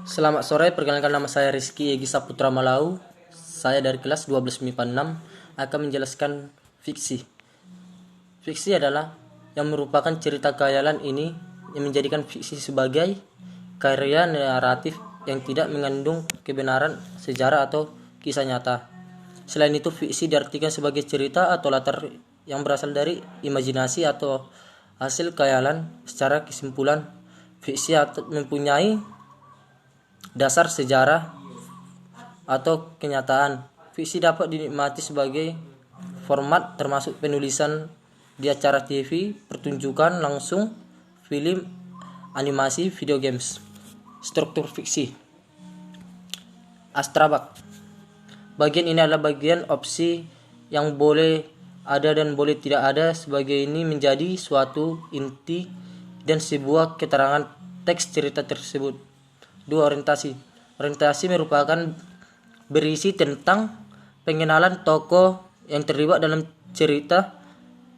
Selamat sore, perkenalkan nama saya Rizky Egi Saputra Malau. Saya dari kelas 12 MIPA 6 akan menjelaskan fiksi. Fiksi adalah yang merupakan cerita khayalan ini yang menjadikan fiksi sebagai karya naratif yang tidak mengandung kebenaran sejarah atau kisah nyata. Selain itu, fiksi diartikan sebagai cerita atau latar yang berasal dari imajinasi atau hasil khayalan. Secara kesimpulan, fiksi mempunyai dasar sejarah atau kenyataan. Fiksi dapat dinikmati sebagai format termasuk penulisan di acara TV, pertunjukan langsung, film, animasi, video games. Struktur fiksi. Abstrak. Bagian ini adalah bagian opsi yang boleh ada dan boleh tidak ada. Sebagai ini menjadi suatu inti dan sebuah keterangan teks cerita tersebut. 2. Orientasi. Orientasi merupakan berisi tentang pengenalan tokoh yang terlibat dalam cerita,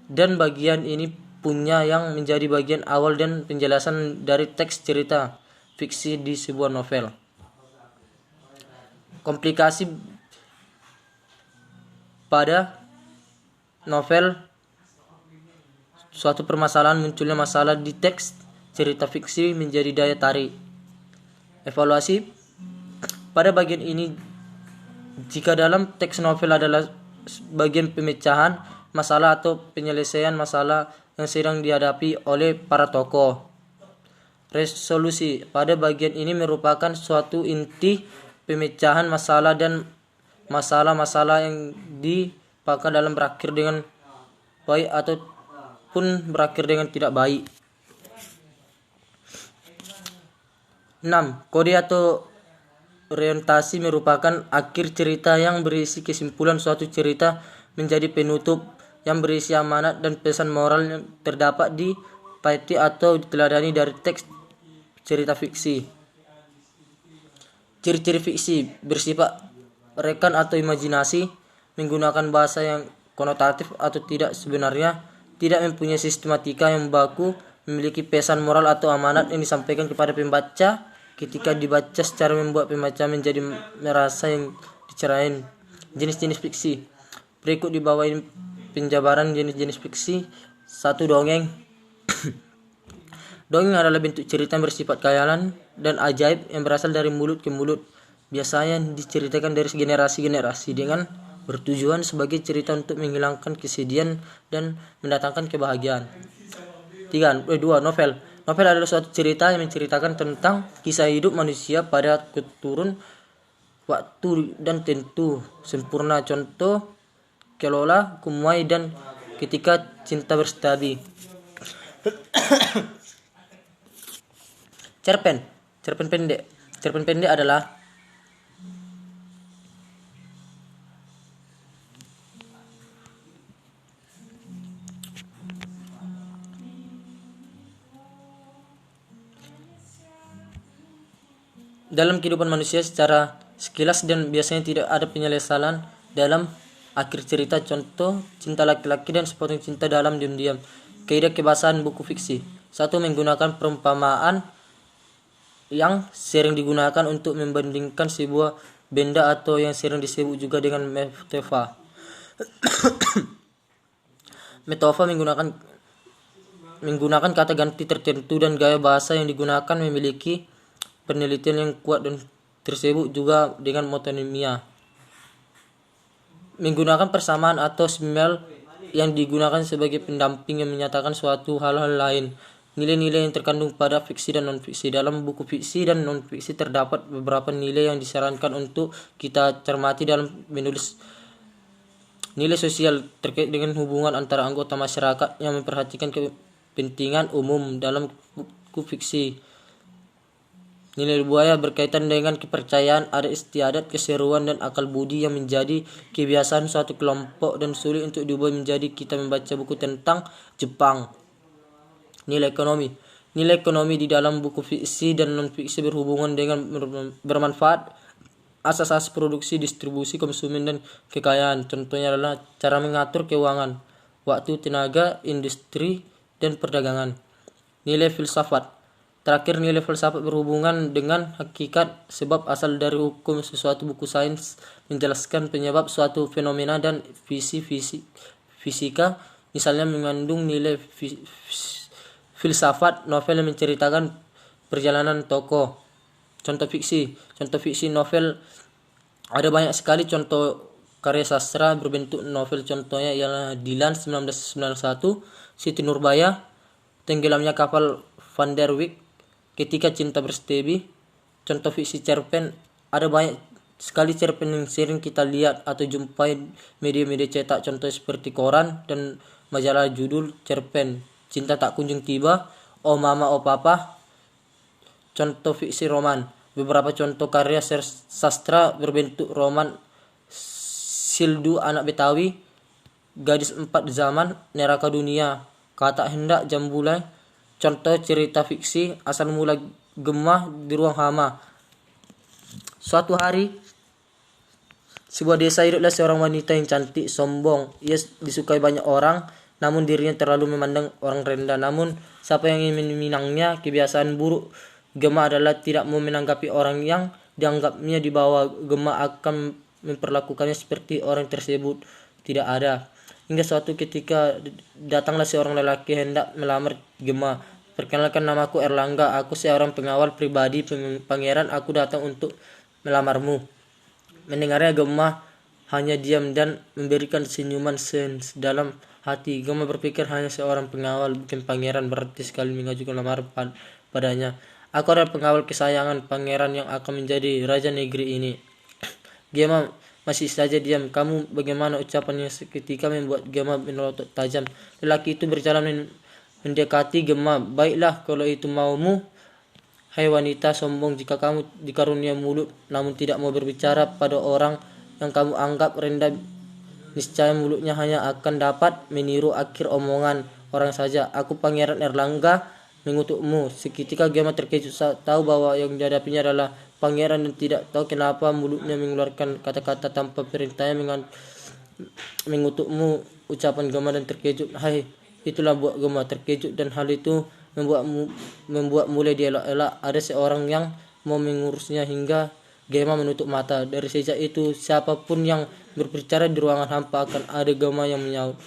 dan bagian ini punya yang menjadi bagian awal dan penjelasan dari teks cerita fiksi di sebuah novel. Komplikasi. Pada novel, suatu permasalahan munculnya masalah di teks cerita fiksi menjadi daya tarik. Evaluasi. Pada bagian ini, jika dalam teks novel adalah bagian pemecahan masalah atau penyelesaian masalah yang sedang dihadapi oleh para tokoh. Resolusi. Pada bagian ini merupakan suatu inti pemecahan masalah dan masalah-masalah yang dipakai dalam berakhir dengan baik ataupun berakhir dengan tidak baik. 6. Kode atau orientasi merupakan akhir cerita yang berisi kesimpulan suatu cerita menjadi penutup yang berisi amanat dan pesan moral yang terdapat di pati atau diteladani dari teks cerita fiksi. Ciri-ciri fiksi bersifat rekan atau imajinasi, menggunakan bahasa yang konotatif atau tidak sebenarnya, tidak mempunyai sistematika yang baku, memiliki pesan moral atau amanat yang disampaikan kepada pembaca ketika dibaca secara membuat pembaca menjadi merasa yang dicerain. Jenis-jenis fiksi. Berikut di bawah ini penjabaran jenis-jenis fiksi. 1. Dongeng. Dongeng adalah bentuk cerita yang bersifat khayalan dan ajaib yang berasal dari mulut ke mulut. Biasanya diceritakan dari generasi-generasi dengan bertujuan sebagai cerita untuk menghilangkan kesedihan dan mendatangkan kebahagiaan. 2. Novel. Novel adalah suatu cerita yang menceritakan tentang kisah hidup manusia pada kurun waktu dan tentu sempurna. Contoh, Kelola, Kumai, dan Ketika Cinta Berstabi. Cerpen. Cerpen pendek. Cerpen pendek adalah dalam kehidupan manusia secara sekilas dan biasanya tidak ada penyelesaian dalam akhir cerita. Contoh, Cinta Laki-laki dan Sepotong Cinta dalam Diam-diam. Kaidah kebahasan buku fiksi. 1. Menggunakan perumpamaan yang sering digunakan untuk membandingkan sebuah benda atau yang sering disebut juga dengan metafor. Metafor menggunakan kata ganti tertentu dan gaya bahasa yang digunakan memiliki penelitian yang kuat dan tersebut juga dengan metonimia. Menggunakan persamaan atau simil yang digunakan sebagai pendamping yang menyatakan suatu hal-hal lain. Nilai-nilai yang terkandung pada fiksi dan non-fiksi. Dalam buku fiksi dan non-fiksi terdapat beberapa nilai yang disarankan untuk kita cermati dalam menulis. Nilai sosial terkait dengan hubungan antara anggota masyarakat yang memperhatikan kepentingan umum dalam buku fiksi. Nilai budaya berkaitan dengan kepercayaan, adat istiadat, keseruan, dan akal budi yang menjadi kebiasaan suatu kelompok dan sulit untuk diubah menjadi kita membaca buku tentang Jepang. Nilai ekonomi. Nilai ekonomi di dalam buku fiksi dan non-fiksi berhubungan dengan bermanfaat, asas-asas produksi, distribusi, konsumen, dan kekayaan. Contohnya adalah cara mengatur keuangan, waktu, tenaga, industri, dan perdagangan. Nilai filsafat. Terakhir, nilai filsafat berhubungan dengan hakikat, sebab asal dari hukum sesuatu. Buku sains menjelaskan penyebab suatu fenomena dan fisika misalnya mengandung nilai filsafat. Novel yang menceritakan perjalanan tokoh. Contoh fiksi novel ada banyak sekali. Contoh karya sastra berbentuk novel contohnya ialah Dilan 1991, Siti Nurbaya, Tenggelamnya Kapal Van der Wijk, Ketika Cinta Bersetebi. Contoh fiksi cerpen ada banyak sekali cerpen yang sering kita lihat atau jumpai media-media cetak, contoh seperti koran dan majalah. Judul cerpen Cinta Tak Kunjung Tiba, Oh Mama Oh Papa. Contoh fiksi roman, beberapa contoh karya sastra berbentuk roman: Sildu Anak Betawi, Gadis Empat Zaman, Neraka Dunia, Kata Hendak, Jambulai. Contoh cerita fiksi, Asal Mula Gemah di Ruang Hama. Suatu hari, sebuah desa hiduplah seorang wanita yang cantik, sombong. Ia disukai banyak orang, namun dirinya terlalu memandang orang rendah. Namun, siapa yang ingin meminangnya? Kebiasaan buruk Gemah adalah tidak mau menanggapi orang yang dianggapnya di bawah. Gemah akan memperlakukannya seperti orang tersebut tidak ada. Hingga suatu ketika datanglah seorang lelaki hendak melamar Gemah. Perkenalkan, namaku Erlangga, aku seorang pengawal pribadi pangeran, aku datang untuk melamarmu. Mendengarnya Gemah hanya diam dan memberikan senyuman dalam hati. Gemah berpikir hanya seorang pengawal bukan pangeran, berarti sekali mengajukan lamaran padanya. Aku adalah pengawal kesayangan pangeran yang akan menjadi raja negeri ini. Gemah masih saja diam. Kamu bagaimana? Ucapannya seketika membuat Gemah melotot tajam. Lelaki itu berjalan mendekati Gemah. Baiklah, kalau itu maumu, hai wanita sombong, jika kamu dikarunia mulut namun tidak mau berbicara pada orang yang kamu anggap rendah, niscaya mulutnya hanya akan dapat meniru akhir omongan orang saja. Aku Pangeran Erlangga mengutukmu. Seketika Gemah terkejut saat tahu bahwa yang dihadapinya adalah pangeran dan tidak tahu kenapa mulutnya mengeluarkan kata-kata tanpa perintahnya. Mengutukmu, ucapan Gemah dan terkejut. Hai, itulah buat Gemah terkejut, dan hal itu membuat mulai dielak-elak. Ada seorang yang mau mengurusnya hingga Gemah menutup mata. Dari sejak itu, siapapun yang berbicara di ruangan hampa akan ada Gemah yang menyaut.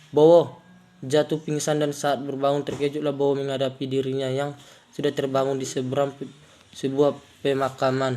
Bowo jatuh pingsan dan saat berbangun terkejutlah Bowo menghadapi dirinya yang sudah terbangun di seberang sebuah pemakaman.